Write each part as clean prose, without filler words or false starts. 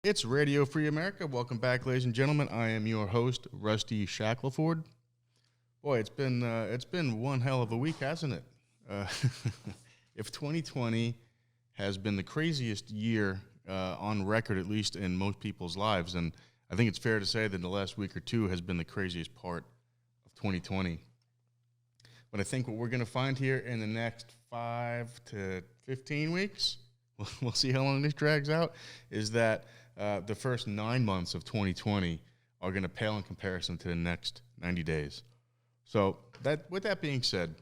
It's Radio Free America. Welcome back, ladies and gentlemen. I am your host, Rusty Shackleford. Boy, it's been one hell of a week, hasn't it? Uh, if 2020 has been the craziest year on record, at least in most people's lives, and I think it's fair to say that the last week or two has been the craziest part of 2020. But I think what we're going to find here in the next 5 to 15 weeks, we'll see how long this drags out, is that the first 9 months of 2020 are going to pale in comparison to the next 90 days. So with that being said,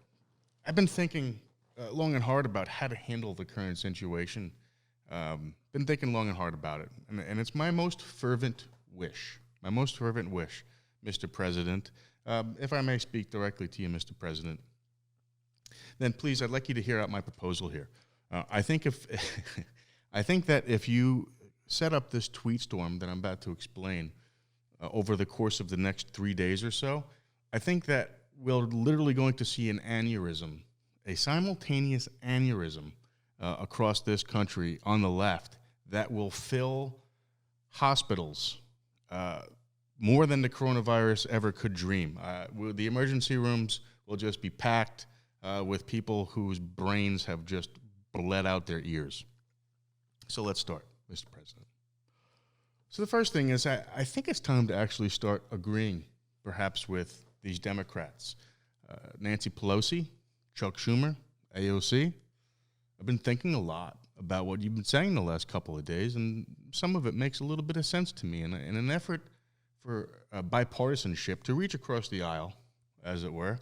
I've been thinking long and hard about how to handle the current situation. Been thinking long and hard about it. And it's my most fervent wish, Mr. President, if I may speak directly to you, Mr. President, then please, I'd like you to hear out my proposal here. I think that if you set up this tweet storm that I'm about to explain over the course of the next 3 days or so, I think that we're literally going to see an aneurysm, a simultaneous aneurysm across this country on the left that will fill hospitals more than the coronavirus ever could dream. The emergency rooms will just be packed with people whose brains have just bled out their ears. So let's start, Mr. President. So the first thing is I think it's time to actually start agreeing, perhaps, with these Democrats. Nancy Pelosi, Chuck Schumer, AOC. I've been thinking a lot about what you've been saying the last couple of days, and some of it makes a little bit of sense to me. In an effort for bipartisanship to reach across the aisle, as it were,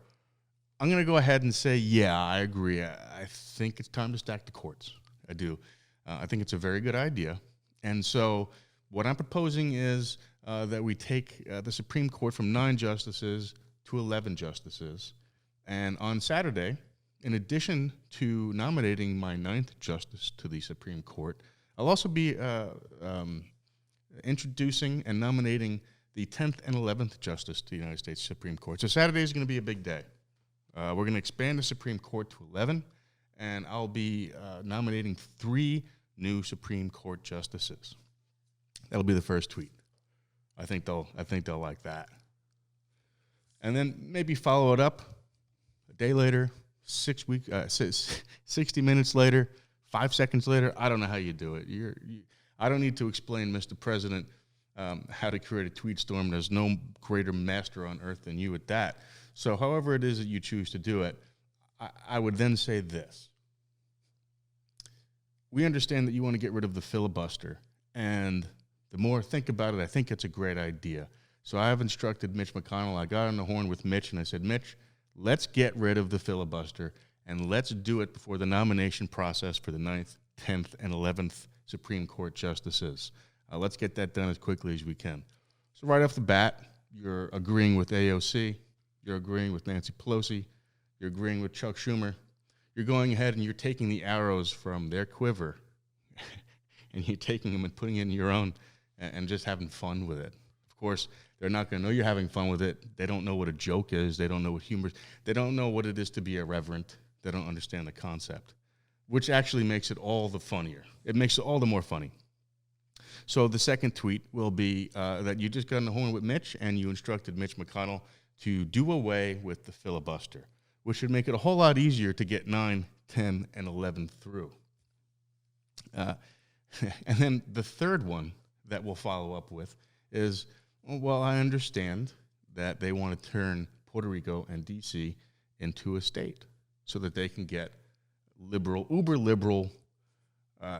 I'm going to go ahead and say, yeah, I agree. I think it's time to stack the courts. I do. I think it's a very good idea. And so what I'm proposing is that we take the Supreme Court from 9 justices to 11 justices. And on Saturday, in addition to nominating my 9th justice to the Supreme Court, I'll also be introducing and nominating the 10th and 11th justice to the United States Supreme Court. So Saturday is going to be a big day. We're going to expand the Supreme Court to 11, and I'll be nominating 3 new Supreme Court justices. That'll be the first tweet. I think they'll like that. And then maybe follow it up a day later, 60 minutes later, 5 seconds later. I don't know how you do it. I don't need to explain, Mr. President, how to create a tweet storm. There's no greater master on earth than you at that. So however it is that you choose to do it, I would then say this. We understand that you want to get rid of the filibuster, and the more I think about it, I think it's a great idea. So I have instructed Mitch McConnell. I got on the horn with Mitch, and I said, Mitch, let's get rid of the filibuster, and let's do it before the nomination process for the 9th, 10th, and 11th Supreme Court justices. Let's get that done as quickly as we can. So right off the bat, you're agreeing with AOC. You're agreeing with Nancy Pelosi. You're agreeing with Chuck Schumer. You're going ahead and you're taking the arrows from their quiver and you're taking them and putting it in your own and just having fun with it. Of course, they're not going to know you're having fun with it. They don't know what a joke is. They don't know what humor is. They don't know what it is to be irreverent. They don't understand the concept, which actually makes it all the funnier. It makes it all the more funny. So the second tweet will be that you just got on the horn with Mitch and you instructed Mitch McConnell to do away with the filibuster, which would make it a whole lot easier to get 9, 10, and 11 through. And then the third one that we'll follow up with is, well, I understand that they want to turn Puerto Rico and D.C. into a state so that they can get liberal, uber liberal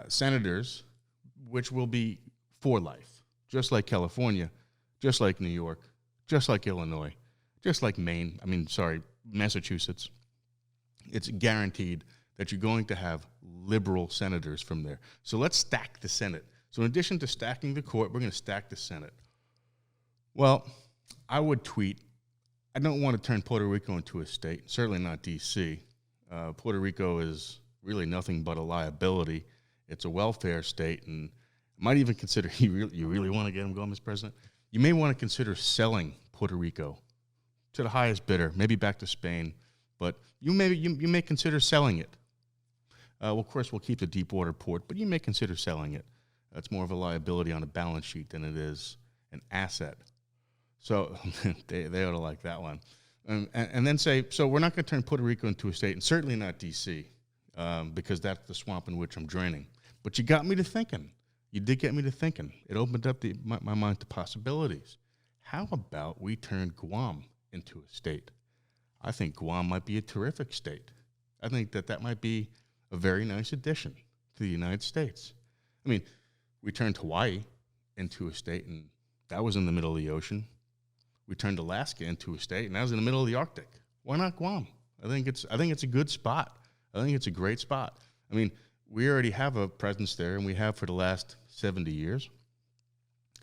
senators, which will be for life, just like California, just like New York, just like Illinois, just like Massachusetts. It's guaranteed that you're going to have liberal senators from there. So let's stack the Senate. So in addition to stacking the court, we're going to stack the Senate. Well, I would tweet, I don't want to turn Puerto Rico into a state, certainly not D.C. Puerto Rico is really nothing but a liability. It's a welfare state, and might even consider, you really want to get them going, Mr. President? You may want to consider selling Puerto Rico to the highest bidder, maybe back to Spain, but you may consider selling it. Well, of course, we'll keep the deep water port, but you may consider selling it. That's more of a liability on a balance sheet than it is an asset. So they ought to like that one. And then say, so we're not going to turn Puerto Rico into a state, and certainly not D.C., because that's the swamp in which I'm draining. But you got me to thinking. You did get me to thinking. It opened up my mind to possibilities. How about we turn Guam into a state? I think Guam might be a terrific state. I think that might be a very nice addition to the United States. I mean, we turned Hawaii into a state, and that was in the middle of the ocean. We turned Alaska into a state, and that was in the middle of the Arctic. Why not Guam? I think it's a good spot. I think it's a great spot. I mean, we already have a presence there, and we have for the last 70 years.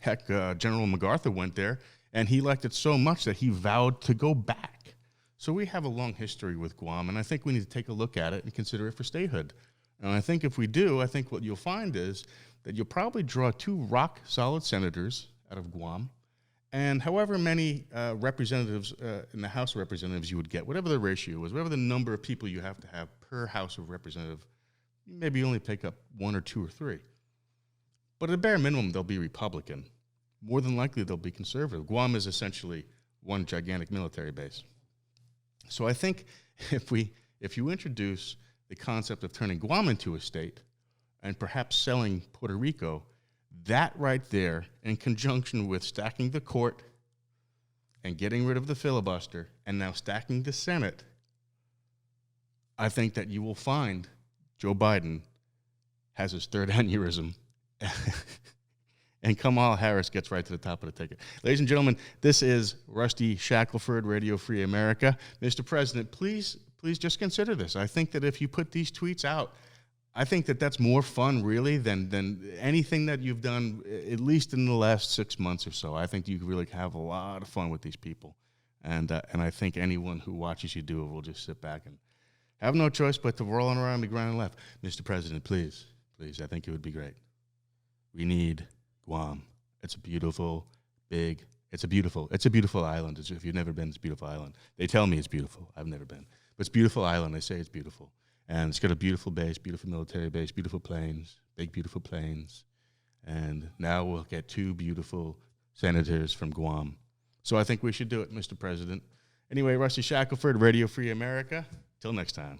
Heck, General MacArthur went there, and he liked it so much that he vowed to go back. So we have a long history with Guam, and I think we need to take a look at it and consider it for statehood. And I think if we do, I think what you'll find is that you'll probably draw 2 rock-solid senators out of Guam, and however many representatives in the House of Representatives you would get, whatever the ratio is, whatever the number of people you have to have per House of Representative, maybe only pick up 1 or 2 or 3. But at a bare minimum, they'll be Republican. More than likely, they'll be conservative. Guam is essentially one gigantic military base. So I think if you introduce the concept of turning Guam into a state and perhaps selling Puerto Rico, that right there, in conjunction with stacking the court and getting rid of the filibuster and now stacking the Senate, I think that you will find Joe Biden has his third aneurysm and Kamala Harris gets right to the top of the ticket. Ladies and gentlemen, this is Rusty Shackelford, Radio Free America. Mr. President, please just consider this. I think that if you put these tweets out, I think that that's more fun, really, than anything that you've done, at least in the last 6 months or so. I think you really have a lot of fun with these people. And I think anyone who watches you do it will just sit back and have no choice but to roll around the ground and laugh. Mr. President, please, I think it would be great. We need Guam. It's a beautiful island. If you've never been, it's a beautiful island. They tell me it's beautiful. I've never been. But it's a beautiful island. They say it's beautiful. And it's got a beautiful base, beautiful military base, beautiful planes, big, beautiful planes. And now we'll get 2 beautiful senators from Guam. So I think we should do it, Mr. President. Anyway, Rusty Shackelford, Radio Free America. Till next time.